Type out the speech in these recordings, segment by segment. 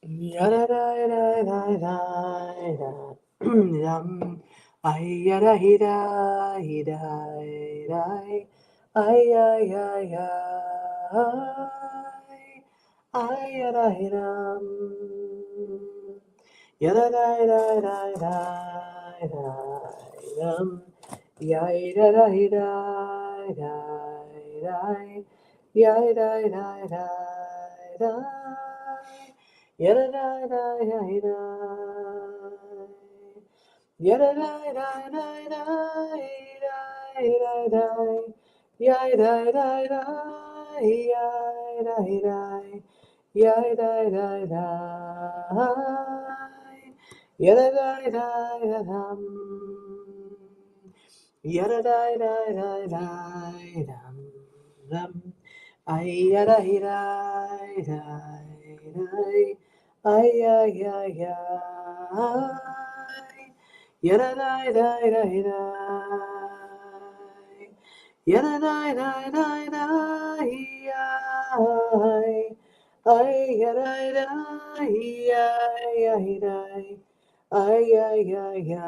Yada da da da da da. Yum. Ay yada hida hida hida. Ay ay ay ay. Ay yada hidam. Yada da da da da da. Yum. Yada da hida hida hida. Yada da da da. Yada da da da da. Yada da da da da da da. Yada da da yada da. Yada da da. Yada da da da dum. Yada da da da da dum dum. Ay yada da da da. Ay ay ay ay. Yada da da da da. Yada da da da da. Ay yada da ay ay da. Ay ay ay ay.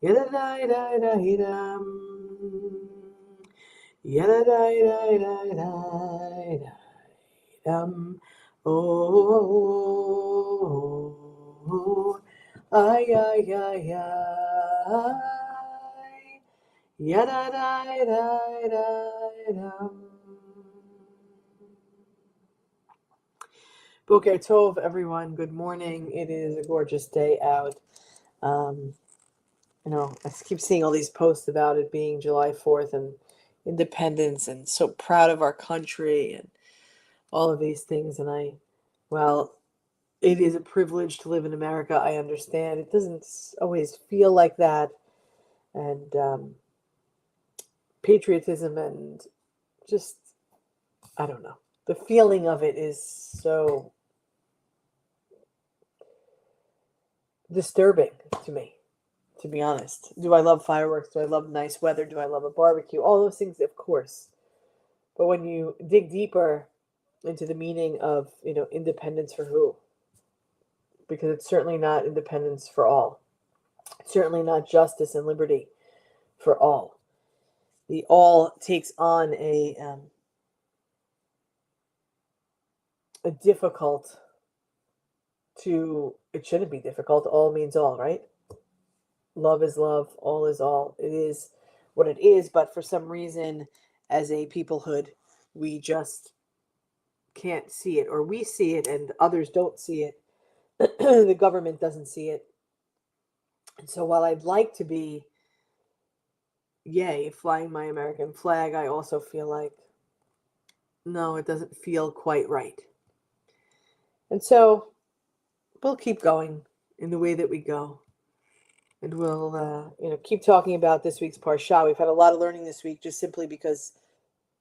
Yada da da da da. Yada da da da da da. Oh, ay, ay, ay, ay, yada, da, da, da, dum. Boker Tov, everyone. Good morning. It is a gorgeous day out. Um, I keep seeing all these posts about it being July 4th and independence and so proud of our country and all of these things. Well, it is a privilege to live in America. I understand. It doesn't always feel like that. And patriotism and just, I don't know. The feeling of it is so disturbing to me, to be honest. Do I love fireworks? Do I love nice weather? Do I love a barbecue? All those things, of course. But when you dig deeper into the meaning of, independence for who? Because it's certainly not independence for all. It's certainly not justice and liberty for all. The all takes on a difficult it shouldn't be difficult. All means all, right? Love is love. All is all. It is what it is. But for some reason, as a peoplehood, we just can't see it, or we see it and others don't see it. The government doesn't see it. And so while I'd like to be, yay, flying my American flag, I also feel like, no, it doesn't feel quite right. And so we'll keep going in the way that we go. And we'll, keep talking about this week's Parsha. We've had a lot of learning this week just simply because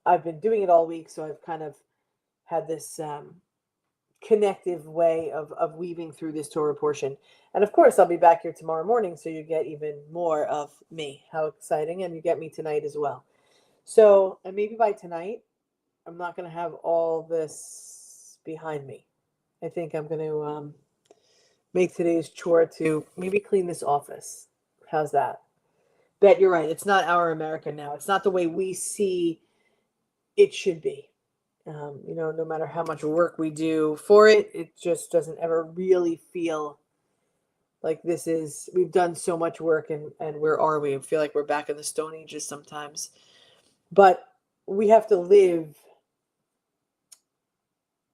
I've been doing it all week. So I've kind of had this connective way of weaving through this Torah portion. And of course, I'll be back here tomorrow morning. So you get even more of me. How exciting. And you get me tonight as well. So, and maybe by tonight, I'm not going to have all this behind me. I think I'm going to make today's chore to maybe clean this office. How's that? Bet you're right. It's not our America now. It's not the way we see it should be. No matter how much work we do for it, it just doesn't ever really feel like we've done so much work and where are we? I feel like we're back in the Stone Ages sometimes. But we have to live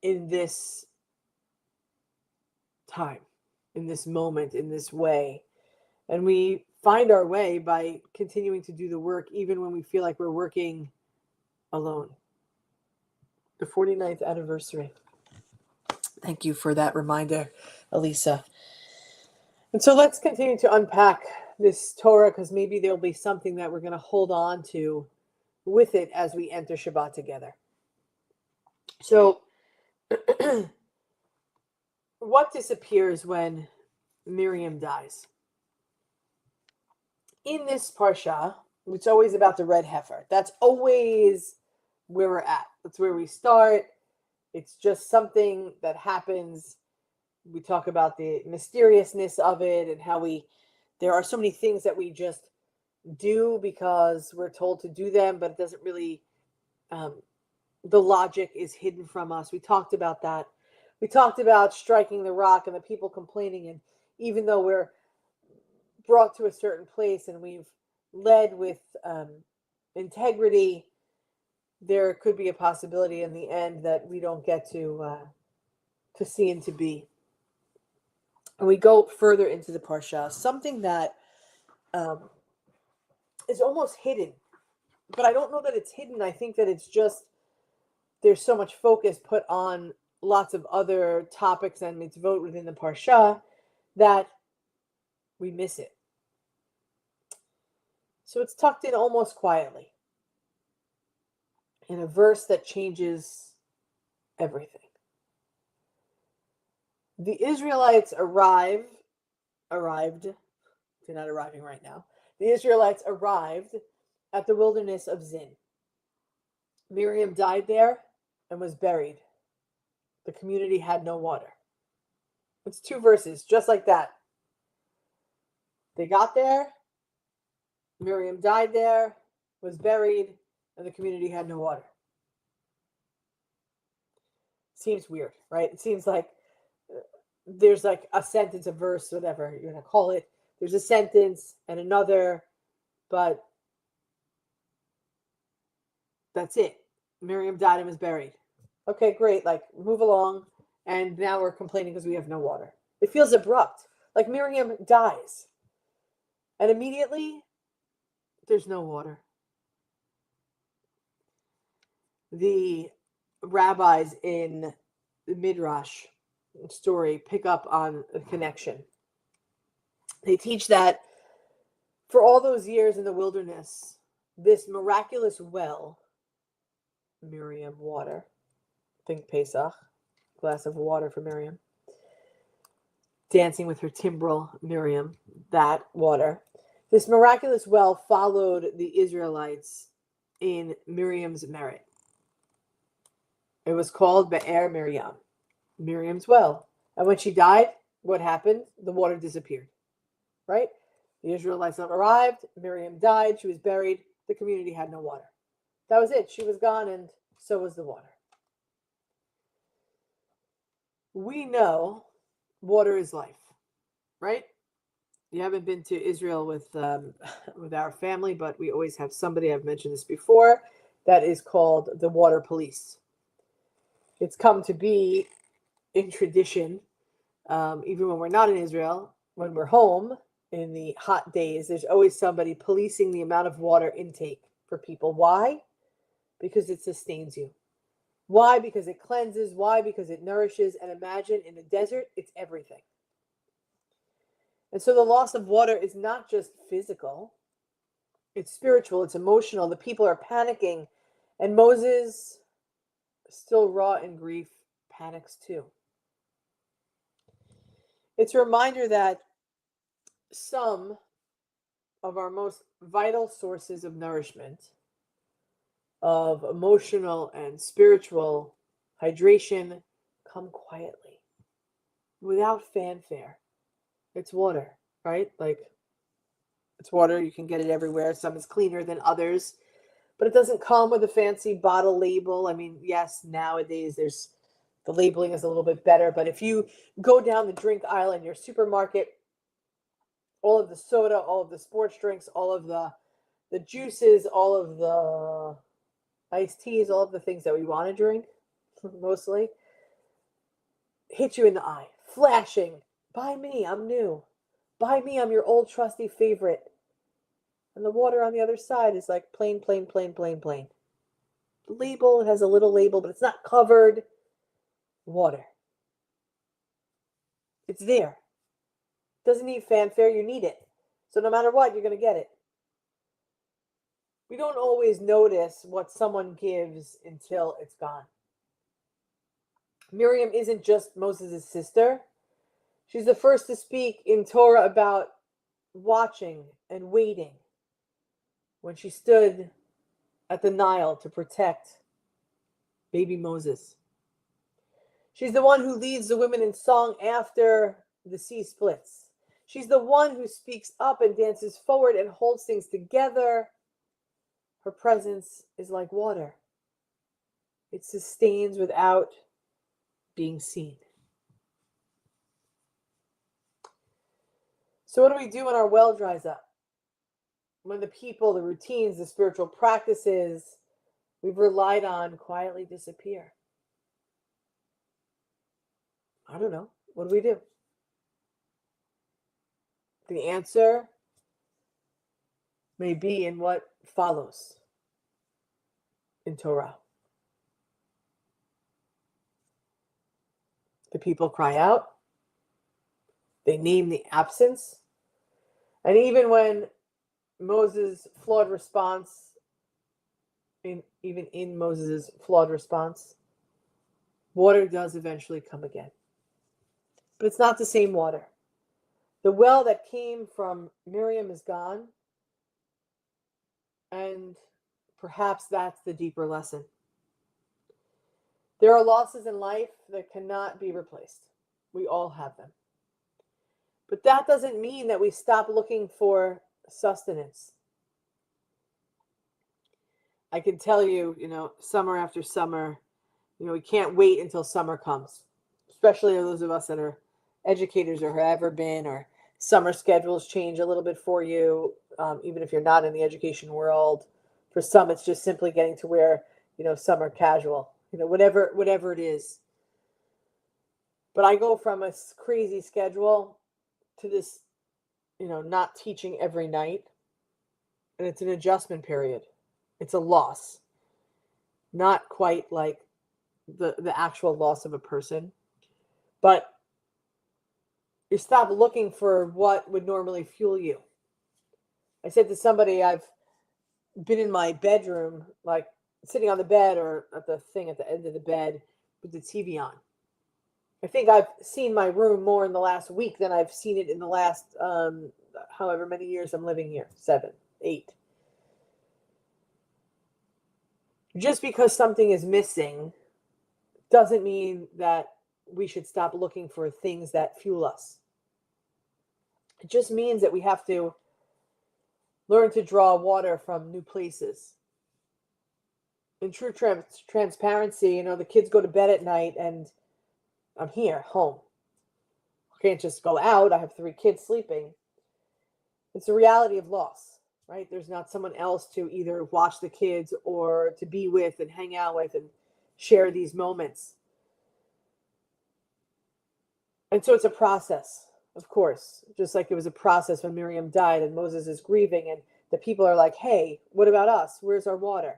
in this time, in this moment, in this way. And we find our way by continuing to do the work, even when we feel like we're working alone. The 49th anniversary. Thank you for that reminder, Elisa. And so let's continue to unpack this Torah, because maybe there'll be something that we're going to hold on to with it as we enter Shabbat together. So, what disappears when Miriam dies? In this Parsha, it's always about the red heifer. That's always where we're at. That's where we start. It's just something that happens. We talk about the mysteriousness of it and how there are so many things that we just do because we're told to do them, but it doesn't really, the logic is hidden from us. We talked about that. We talked about striking the rock and the people complaining. And even though we're brought to a certain place and we've led with integrity, there could be a possibility in the end that we don't get to see and to be. And we go further into the Parsha, something that is almost hidden. But I don't know that it's hidden. I think that it's just there's so much focus put on lots of other topics and mitzvot within the Parsha that we miss it. So it's tucked in almost quietly in a verse that changes everything. The Israelites arrived, they're not arriving right now. The Israelites arrived at the wilderness of Zin. Miriam died there and was buried. The community had no water. It's 2 verses, just like that. They got there, Miriam died there, was buried, and the community had no water. Seems weird, right? It seems like there's like a sentence, a verse, whatever you're going to call it. There's a sentence and another, but that's it. Miriam died and was buried. Okay, great. Like, move along. And now we're complaining because we have no water. It feels abrupt. Like Miriam dies. And immediately, there's no water. The rabbis in the Midrash story pick up on a connection. They teach that for all those years in the wilderness, this miraculous well, Miriam water, think Pesach, glass of water for Miriam, dancing with her timbrel, Miriam, that water. This miraculous well followed the Israelites in Miriam's merit. It was called Be'er Miriam, Miriam's well. And when she died, what happened? The water disappeared, right? The Israelites arrived, Miriam died, she was buried, the community had no water. That was it. She was gone, and so was the water. We know water is life, right? You haven't been to Israel with our family, but we always have somebody, I've mentioned this before, that is called the water police. It's come to be in tradition, even when we're not in Israel, when we're home in the hot days, there's always somebody policing the amount of water intake for people. Why? Because it sustains you. Why? Because it cleanses. Why? Because it nourishes. And imagine in the desert, it's everything. And so the loss of water is not just physical, it's spiritual, it's emotional. The people are panicking. And Moses, still raw in grief, panics too. It's a reminder that some of our most vital sources of nourishment, of emotional and spiritual hydration, come quietly, without fanfare. It's water, right? Like, it's water. You can get it everywhere. Some is cleaner than others, but it doesn't come with a fancy bottle label. I mean, yes, nowadays the labeling is a little bit better, but if you go down the drink aisle in your supermarket, all of the soda, all of the sports drinks, all of the juices, all of the iced teas, all of the things that we want to drink, mostly, hit you in the eye, flashing. Buy me, I'm new. Buy me, I'm your old trusty favorite. And the water on the other side is like plain, plain, plain, plain, plain. The label, it has a little label, but it's not covered. Water. It's there. Doesn't need fanfare, you need it. So no matter what, you're going to get it. We don't always notice what someone gives until it's gone. Miriam isn't just Moses' sister. She's the first to speak in Torah about watching and waiting when she stood at the Nile to protect baby Moses. She's the one who leads the women in song after the sea splits. She's the one who speaks up and dances forward and holds things together. Her presence is like water. It sustains without being seen. So what do we do when our well dries up? When the people, the routines, the spiritual practices we've relied on quietly disappear? I don't know. What do we do? The answer may be in what follows in Torah. The people cry out. They name the absence. And even when Moses' flawed response, even in Moses' flawed response, water does eventually come again. But it's not the same water. The well that came from Miriam is gone. And perhaps that's the deeper lesson. There are losses in life that cannot be replaced. We all have them. But that doesn't mean that we stop looking for sustenance. I can tell you, summer after summer, we can't wait until summer comes, especially those of us that are educators or have ever been, or summer schedules change a little bit for you, even if you're not in the education world. For some, it's just simply getting to where, summer casual, whatever it is. But I go from a crazy schedule to this, not teaching every night. And it's an adjustment period. It's a loss. Not quite like the actual loss of a person. But you stop looking for what would normally fuel you. I said to somebody, I've been in my bedroom, like sitting on the bed or at the thing at the end of the bed with the TV on. I think I've seen my room more in the last week than I've seen it in the last however many years I'm living here, 7, 8. Just because something is missing doesn't mean that we should stop looking for things that fuel us. It just means that we have to learn to draw water from new places. In true transparency, the kids go to bed at night and I'm here, home. I can't just go out. I have 3 kids sleeping. It's a reality of loss, right? There's not someone else to either watch the kids or to be with and hang out with and share these moments. And so it's a process, of course, just like it was a process when Miriam died and Moses is grieving and the people are like, hey, what about us? Where's our water?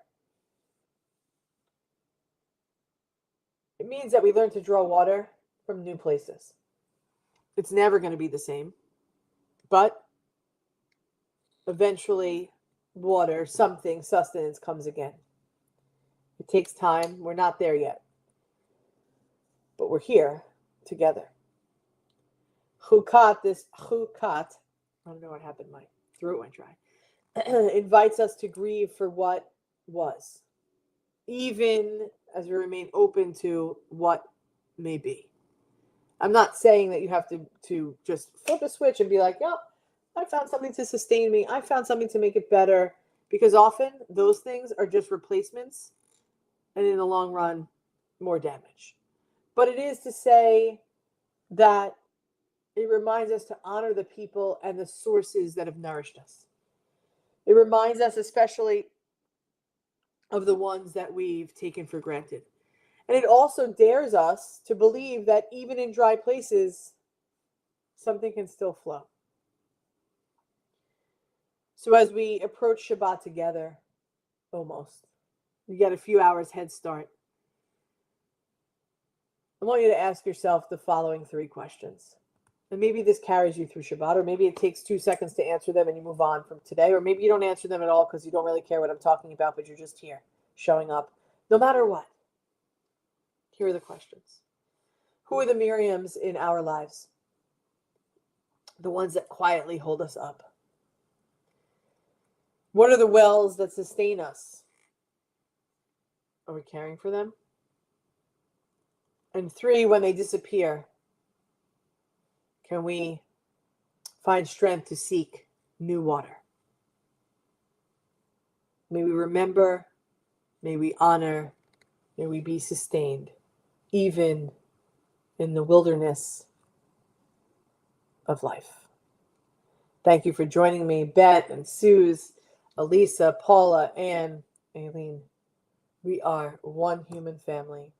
It means that we learn to draw water from new places. It's never going to be the same, but eventually water, something, sustenance comes again. It takes time. We're not there yet, but we're here together. Chukat, I don't know what happened. My throat went dry. Invites us to grieve for what was, even as we remain open to what may be. I'm not saying that you have to just flip a switch and be like, yep, I found something to sustain me. I found something to make it better. Because often those things are just replacements and in the long run, more damage. But it is to say that it reminds us to honor the people and the sources that have nourished us. It reminds us especially of the ones that we've taken for granted. And it also dares us to believe that even in dry places, something can still flow. So as we approach Shabbat together, almost, you get a few hours head start. I want you to ask yourself the following 3 questions. And maybe this carries you through Shabbat, or maybe it takes 2 seconds to answer them and you move on from today, or maybe you don't answer them at all because you don't really care what I'm talking about, but you're just here, showing up. No matter what, here are the questions. Who are the Miriams in our lives? The ones that quietly hold us up. What are the wells that sustain us? Are we caring for them? And 3, when they disappear, can we find strength to seek new water? May we remember, may we honor, may we be sustained, even in the wilderness of life. Thank you for joining me, Bet and Suze, Elisa, Paula, Anne, Aileen. We are one human family,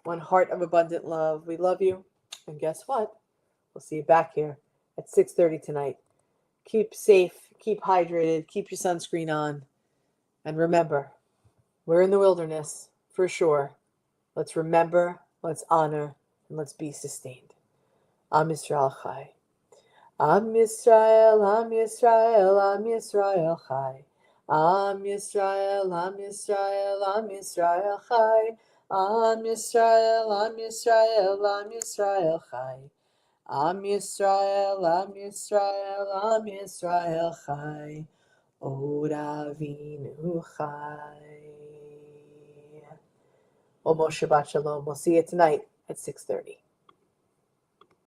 one heart of abundant love. We love you. And guess what? We'll see you back here at 6:30 tonight. Keep safe, keep hydrated, keep your sunscreen on. And remember, we're in the wilderness for sure. Let's remember, let's honor, and let's be sustained. Am Yisrael Chai. Am Yisrael, Am Yisrael, Am Yisrael Chai. Am Yisrael, Am Yisrael, Am Yisrael Chai. Am Yisrael, Am Yisrael, Am Yisrael Chai. Am Yisrael, Am Yisrael, Am Yisrael Chai. Od Avinu Chai. Almost Shabbat Shalom. We'll see you tonight at 6:30.